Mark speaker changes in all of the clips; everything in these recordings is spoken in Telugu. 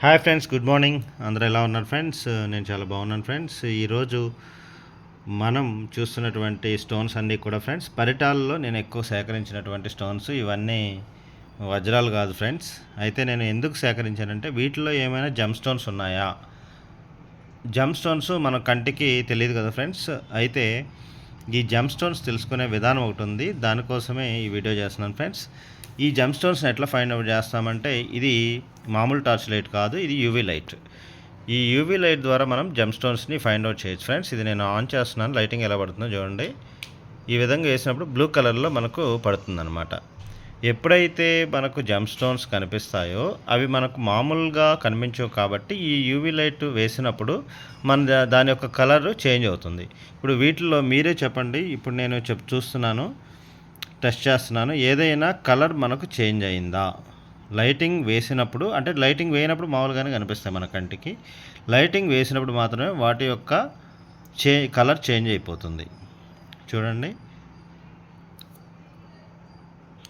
Speaker 1: Hi friends, good morning. అందరూ ఎలా ఉన్నారు ఫ్రెండ్స్? నేను చాలా బాగున్నాను ఫ్రెండ్స్. ఈరోజు మనం చూస్తున్నటువంటి స్టోన్స్ అన్నీ కూడా ఫ్రెండ్స్ పరిటాలలో నేను ఎక్కువ సేకరించినటువంటి స్టోన్స్. ఇవన్నీ వజ్రాలు కాదు ఫ్రెండ్స్. అయితే నేను ఎందుకు సేకరించానంటే వీటిలో ఏమైనా జమ్ స్టోన్స్ ఉన్నాయా? జమ్ స్టోన్స్ మన కంటికి తెలియదు కదా ఫ్రెండ్స్. అయితే ఈ జమ్ స్టోన్స్ తెలుసుకునే విధానం ఒకటి ఉంది. దానికోసమే ఈ వీడియో చేస్తున్నాను ఫ్రెండ్స్. ఈ జమ్ స్టోన్స్ని ఎట్లా ఫైండ్ అవుట్ చేస్తామంటే ఇది మామూలు టార్చ్ లైట్ కాదు, ఇది యూవీ లైట్. ఈ యూవీ లైట్ ద్వారా మనం జమ్ స్టోన్స్ని ఫైండ్ అవుట్ చేయొచ్చు ఫ్రెండ్స్. ఇది నేను ఆన్ చేస్తున్నాను, లైటింగ్ ఎలా పడుతుందో చూడండి. ఈ విధంగా వేసినప్పుడు బ్లూ కలర్లో మనకు పడుతుందన్నమాట. ఎప్పుడైతే మనకు జమ్ స్టోన్స్ కనిపిస్తాయో అవి మనకు మామూలుగా కనిపించవు కాబట్టి ఈ యూవీ లైట్ వేసినప్పుడు దాని యొక్క కలర్ చేంజ్ అవుతుంది. ఇప్పుడు వీటిల్లో మీరే చెప్పండి. ఇప్పుడు నేను చూస్తున్నాను, టెస్ట్ చేస్తున్నాను, ఏదైనా కలర్ మనకు చేంజ్ అయిందా? లైటింగ్ వేసినప్పుడు, అంటే లైటింగ్ వేయనప్పుడు మామూలుగానే కనిపిస్తాయి మన కంటికి. లైటింగ్ వేసినప్పుడు మాత్రమే వాటి యొక్క కలర్ చేంజ్ అయిపోతుంది. చూడండి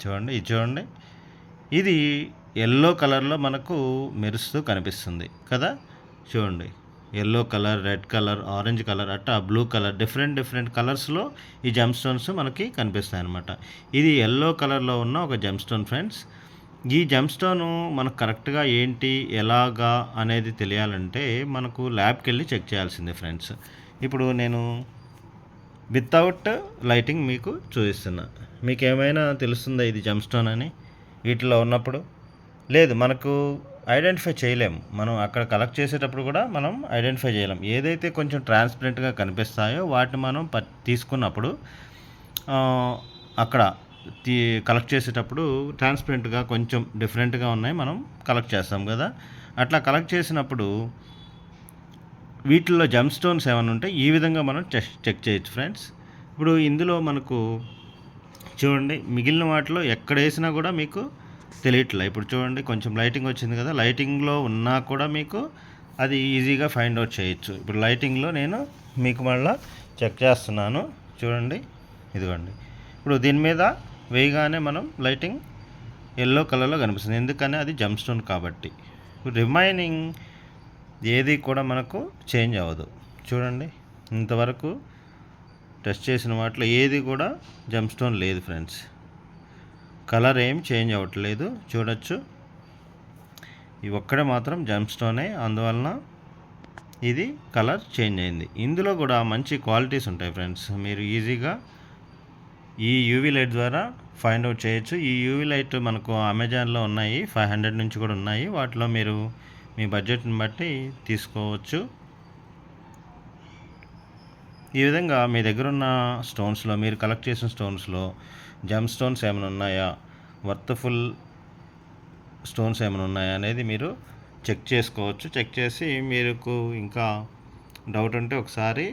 Speaker 1: చూడండి ఇది చూడండి, ఇది ఎల్లో కలర్లో మనకు మెరుస్తూ కనిపిస్తుంది కదా. చూడండి, yellow colour, red colour, orange colour, అట్టా బ్లూ కలర్, డిఫరెంట్ కలర్స్లో ఈ జమ్ స్టోన్స్ మనకి కనిపిస్తాయి అన్నమాట. ఇది ఎల్లో కలర్లో ఉన్న ఒక జమ్ స్టోన్ ఫ్రెండ్స్. ఈ జమ్ స్టోను మనకు కరెక్ట్గా ఏంటి, ఎలాగా అనేది తెలియాలంటే మనకు ల్యాబ్కి వెళ్ళి చెక్ చేయాల్సిందే ఫ్రెండ్స్. ఇప్పుడు నేను వితౌట్ లైటింగ్ మీకు చూపిస్తున్నా. మీకు ఏమైనా తెలుస్తుందా ఇది జమ్ స్టోన్ అని వీటిలో ఉన్నప్పుడు? లేదు, మనకు ఐడెంటిఫై చేయలేము. మనం అక్కడ కలెక్ట్ చేసేటప్పుడు కూడా మనం ఐడెంటిఫై చేయలేం. ఏదైతే కొంచెం ట్రాన్స్పరెంట్గా కనిపిస్తాయో వాటిని మనం తీసుకున్నప్పుడు అక్కడ కలెక్ట్ చేసేటప్పుడు ట్రాన్స్పరెంట్గా కొంచెం డిఫరెంట్గా ఉన్నాయి మనం కలెక్ట్ చేస్తాం కదా. అట్లా కలెక్ట్ చేసినప్పుడు వీటిల్లో జమ్ స్టోన్స్ ఏమైనా ఉంటే ఈ విధంగా మనం చెక్ చేయొచ్చు ఫ్రెండ్స్. ఇప్పుడు ఇందులో మనకు చూడండి, మిగిలిన వాటిలో ఎక్కడ వేసినా కూడా మీకు తెలియట్లే. ఇప్పుడు చూడండి, కొంచెం లైటింగ్ వచ్చింది కదా, లైటింగ్లో ఉన్నా కూడా మీకు అది ఈజీగా ఫైండ్ అవుట్ చేయొచ్చు. ఇప్పుడు లైటింగ్లో నేను మీకు మళ్ళీ చెక్ చేస్తున్నాను. చూడండి, ఇదిగోండి. ఇప్పుడు దీని మీద వేయగానే మనం లైటింగ్ ఎల్లో కలర్లో కనిపిస్తుంది, ఎందుకని అది జమ్ స్టోన్ కాబట్టి. రిమైనింగ్ ఏది కూడా మనకు చేంజ్ అవ్వదు. చూడండి, ఇంతవరకు టెస్ట్ చేసిన వాటిలో ఏది కూడా జమ్ స్టోన్ లేదు ఫ్రెండ్స్. కలర్ ఏం చేంజ్ అవ్వట్లేదు, చూడొచ్చు. ఇవి ఒక్కడే మాత్రం జమ్ స్టోనే, అందువలన ఇది కలర్ చేంజ్ అయింది. ఇందులో కూడా మంచి క్వాలిటీస్ ఉంటాయి ఫ్రెండ్స్. మీరు ఈజీగా ఈ యూవీ లైట్ ద్వారా ఫైండ్ అవుట్ చేయొచ్చు. ఈ యూవీ లైట్ మనకు అమెజాన్లో ఉన్నాయి, 500 నుంచి కూడా ఉన్నాయి. వాటిలో మీరు మీ బడ్జెట్ని బట్టి తీసుకోవచ్చు. ఈ విధంగా మీ దగ్గర ఉన్న స్టోన్స్లో, మీరు కలెక్ట్ చేసిన స్టోన్స్లో జమ్ స్టోన్స్ ఏమైనా ఉన్నాయా, వర్త్ఫుల్ స్టోన్స్ ఏమైనా ఉన్నాయా అనేది మీరు చెక్ చేసుకోవచ్చు. చెక్ చేసి మీకు ఇంకా డౌట్ ఉంటే ఒకసారి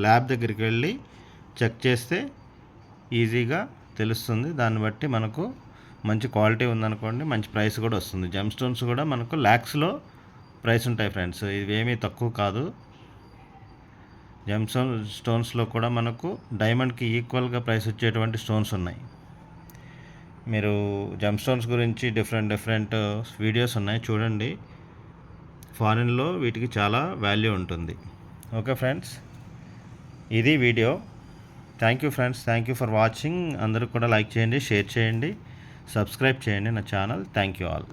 Speaker 1: ల్యాబ్ దగ్గరికి వెళ్ళి చెక్ చేస్తే ఈజీగా తెలుస్తుంది. దాన్ని బట్టి మనకు మంచి క్వాలిటీ ఉందనుకోండి, మంచి ప్రైస్ కూడా వస్తుంది. జమ్ స్టోన్స్ కూడా మనకు ల్యాక్స్లో ప్రైస్ ఉంటాయి ఫ్రెండ్స్, ఇవేమీ తక్కువ కాదు. జమ్ స్టోన్స్లో కూడా మనకు డైమండ్కి ఈక్వల్గా ప్రైస్ వచ్చేటువంటి స్టోన్స్ ఉన్నాయి. మీరు జమ్ స్టోన్స్ గురించి డిఫరెంట్ వీడియోస్ ఉన్నాయి, చూడండి. ఫారిన్లో వీటికి చాలా వాల్యూ ఉంటుంది. ఓకే ఫ్రెండ్స్, ఇది video. Thank you friends, thank you for watching. అందరూ కూడా లైక్ చేయండి, షేర్ చేయండి, సబ్స్క్రైబ్ చేయండి నా ఛానల్. Thank you all.